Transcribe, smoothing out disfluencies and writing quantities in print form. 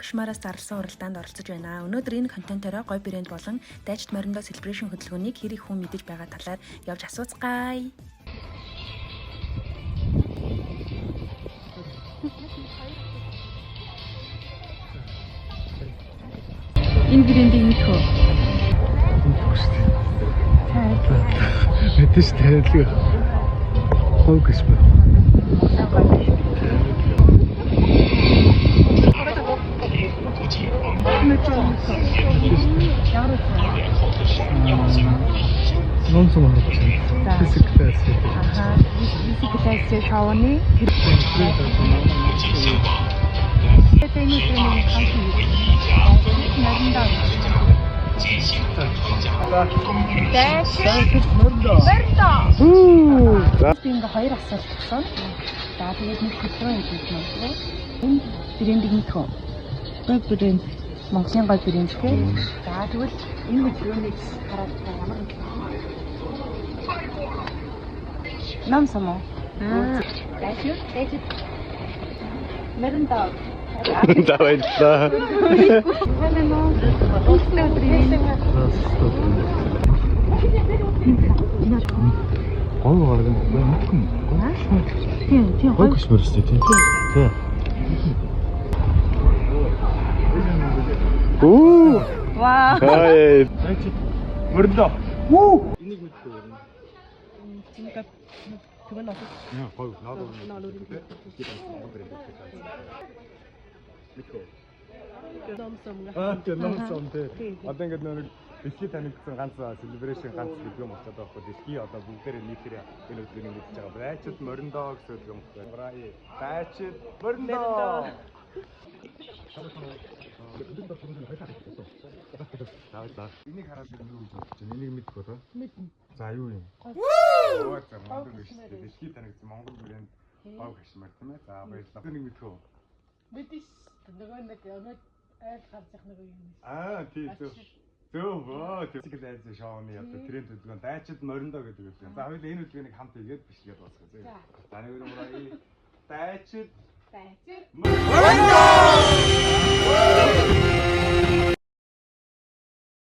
гашмаараас зарласан уралдаанд оролцож байна. Өнөөдөр энэ контентороо гой брэнд болон дайчт мориндоо celebration хөдөлгөөнийг хэр их хүн мэдэж байгаа талаар явж асууцгаая. Энэ брэндийн нэг хөө. Мэдээж танилцгүй. Хог гэж байна. Нонсон харагдаж байна. Физик класс. Физик класс шоуны ингээ хоёр асуулт гэсэн. За тэгээд нэг хөдөлгөөн хийж байна. Энэ брендийг мэдхүү. Гой брэнд Монголын гой брэнд гэх. За тэгвэл энэ хөдөлгөөнийг хараад ямар нам само. Дайчид. Мерэнда. Давай да. Гол гарган мэдгүй. Тийм. Гол гэж мөрстэй тийм. Тийм. Оо! Вау. Хай. Мөрдөө. Оо! Энийг мэдгүй байна. Тинка тэгвэл нөө. Яа, гол надад. Номсон тий. Одоо ингээд нэг дэлхийд танигдсан ганц celebration ганц юм болчиход байгаа байхгүй. Дэлхий одоо бүгдээр нийтээр энэ өдрийг мэдчихэж байгаа. Дайчид мориндоо гэсэн юм байна. Дайчид мориндоо. Энийг хараад юу гэж бодож байна? Энийг мэдэх болоо? Мэднэ. За юу юм? Оо за Монгол биш. Дэлхийд танигдсан Монгол брэнд гов гашмар тийм ээ. За баярлалаа. Энийг мэдэх үү? Мэдээс нөгөө нэг айл гарцах нэг юм. Тийм зөв. Зөв. Физикл айз шоуны одоо тренд хөдөлгөөн дайчид мориндоо гэдэг юм. За хоёул энэ хөдөлгөөнийг хамт хийгээд бичлэгээд дуусгая. За нэг юм уу дайчид Дайчид мориндоо